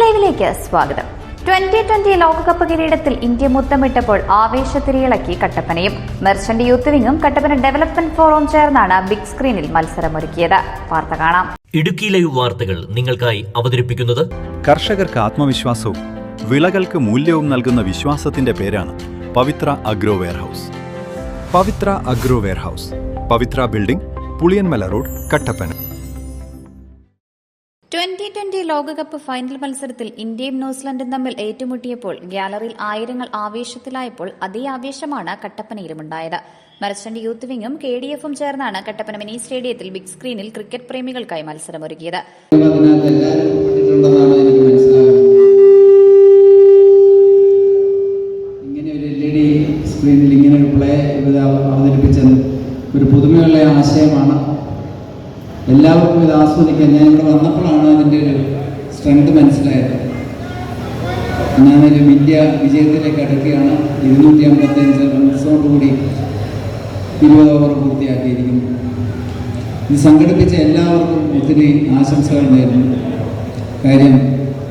ലൈവിലേക്ക് സ്വാഗതം. 2020 ലോകകപ്പ് കിരീടത്തിൽ ഇന്ത്യ മുത്തമിട്ടപ്പോൾ ആവേശത്തിരിയിളക്കി കട്ടപ്പനയും. മെർച്ചന്റ് യൂത്ത് വിംഗും കട്ടപ്പന ഡെവലപ്മെന്റ് ഫോറവും ചേർന്നാണ് ബിഗ് സ്ക്രീനിൽ മത്സരമൊരുക്കിയത്. വാർത്ത കാണാം. ഇടുക്കി ലൈവ് വാർത്തകൾ നിങ്ങൾക്കായി അവതരിപ്പിക്കുന്നത് കർഷകർക്ക് ആത്മവിശ്വാസവും വിളകൾക്ക് മൂല്യവും നൽകുന്ന വിശ്വാസത്തിന്റെ പേരാണ് പവിത്ര അഗ്രോ വെയർഹൌസ്. പവിത്ര അഗ്രോ വെയർഹൌസ്, പവിത്ര ബിൽഡിംഗ്, പുളിയൻമല റോഡ്, കട്ടപ്പന. 2020 ലോകകപ്പ് ഫൈനൽ മത്സരത്തിൽ ഇന്ത്യയും ന്യൂസിലൻഡും തമ്മിൽ ഏറ്റുമുട്ടിയപ്പോൾ ഗ്യാലറിയിൽ ആയിരങ്ങൾ ആവേശത്തിലായപ്പോൾ അതേ ആവേശമാണ് കട്ടപ്പനയിലുമുണ്ടായത്. മെർച്ചന്റ് യൂത്ത് വിംഗും KDF-ഉം ചേർന്നാണ് കട്ടപ്പന മിനി സ്റ്റേഡിയത്തിൽ ബിഗ് സ്ക്രീനിൽ ക്രിക്കറ്റ് പ്രേമികൾക്കായി മത്സരമൊരുക്കിയത്. സ്ക്രീനിൽ ഇങ്ങനെ ഒരു പ്ലേ അവതരിപ്പിച്ചത് ഒരു പുതുമയുള്ള ആശയമാണ്. എല്ലാവർക്കും ഇത് ആസ്വദിക്കാൻ ഞാൻ ഇവിടെ വന്നപ്പോഴാണ് അതിൻ്റെ ഒരു സ്ട്രെങ്ത് മനസ്സിലായത്. എന്നാലും ഇന്ത്യ വിജയത്തിലേക്ക് അടുക്കുകയാണ്. 255 റൺസോടുകൂടി 20 ഓവർ പൂർത്തിയാക്കിയിരിക്കുന്നു. ഇത് സംഘടിപ്പിച്ച എല്ലാവർക്കും ഒത്തിരി ആശംസകൾ നേരുന്നു. കാര്യം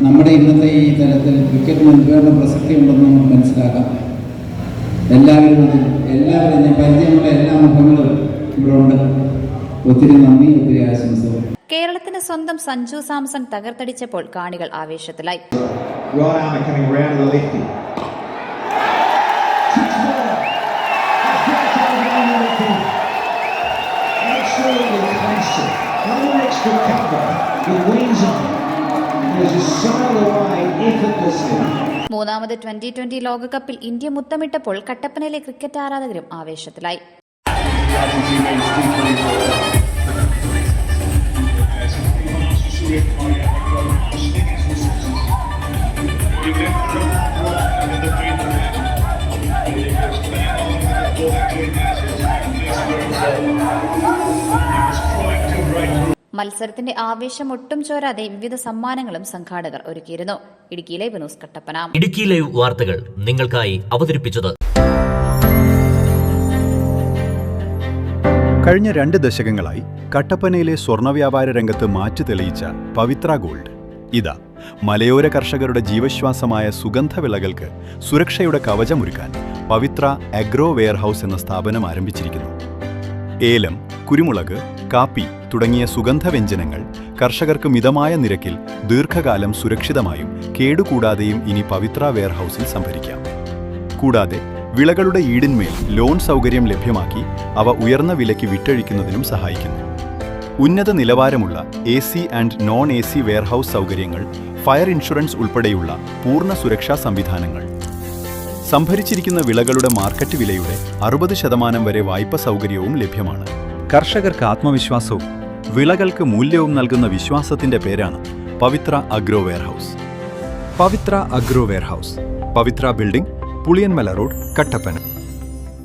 നമ്മുടെ ഇന്നത്തെ ഈ തലത്തിൽ ക്രിക്കറ്റിന് ഒരുപാട് പ്രസക്തി ഉണ്ടെന്ന് നമുക്ക് മനസ്സിലാക്കാം. എല്ലാവരും ഞാൻ പരിചയമുള്ള എല്ലാ മുഖങ്ങളും ഇവിടെ ഉണ്ട്. ഒത്തിരി നന്ദി, ഒത്തിരി ആശംസകൾ. കേരളത്തിന് സ്വന്തം സഞ്ജു സാംസൺ തകർത്തടിച്ചപ്പോൾ കാണികൾ ആവേശത്തിലായി. മൂന്നാമത് 2020 ലോകകപ്പിൽ ഇന്ത്യ മുത്തമിട്ടപ്പോൾ കട്ടപ്പനയിലെ ക്രിക്കറ്റ് ആരാധകരും ആവേശത്തിലായി. മത്സരത്തിന്റെ ആവേശം ഒട്ടും ചോരാതെ വിവിധ സമ്മാനങ്ങളും സംഘാടകർ ഒരുക്കിയിരുന്നു. Idukki live news, Kattappana. Idukki live വാർത്തകൾ നിങ്ങൾക്കായി അവതരിപ്പിച്ചത്. കഴിഞ്ഞ 2 ദശകങ്ങളായി കട്ടപ്പനയിലെ സ്വർണ്ണ വ്യാപാര രംഗത്ത് മാറ്റു തെളിയിച്ച പവിത്ര ഗോൾഡ് ഇതാ മലയോര കർഷകരുടെ ജീവശ്വാസമായ സുഗന്ധവിളകൾക്ക് സുരക്ഷയുടെ കവചമൊരുക്കാൻ പവിത്ര അഗ്രോ വെയർഹൌസ് എന്ന സ്ഥാപനം ആരംഭിച്ചിരിക്കുന്നു. ഏലം, കുരുമുളക്, കാപ്പി തുടങ്ങിയ സുഗന്ധവ്യഞ്ജനങ്ങൾ കർഷകർക്ക് മിതമായ നിരക്കിൽ ദീർഘകാലം സുരക്ഷിതമായും കേടുകൂടാതെയും ഇനി പവിത്ര വെയർഹൌസിൽ സംഭരിക്കാം. കൂടാതെ വിളകളുടെ ഈടിന്മേൽ ലോൺ സൗകര്യം ലഭ്യമാക്കി അവ ഉയർന്ന വിലയ്ക്ക് വിറ്റഴിക്കുന്നതിനും സഹായിക്കുന്നു. ഉന്നത നിലവാരമുള്ള AC and non AC warehouse സൗകര്യങ്ങൾ, ഫയർ ഇൻഷുറൻസ് ഉൾപ്പെടെയുള്ള പൂർണ്ണ സുരക്ഷാ സംവിധാനങ്ങൾ, സംഭരിച്ചിരിക്കുന്ന വിളകളുടെ മാർക്കറ്റ് വിലയുടെ 60% വരെ വായ്പ സൗകര്യവും ലഭ്യമാണ്. കർഷകർക്ക് ആത്മവിശ്വാസവും വിളകൾക്ക് മൂല്യവും നൽകുന്ന വിശ്വാസത്തിന്റെ പേരാണ് പവിത്ര അഗ്രോ വെയർഹൌസ്. പവിത്ര അഗ്രോ വെയർഹൌസ്, പവിത്ര ബിൽഡിംഗ്, പുളിയൻമല റോഡ്, കട്ടപ്പന.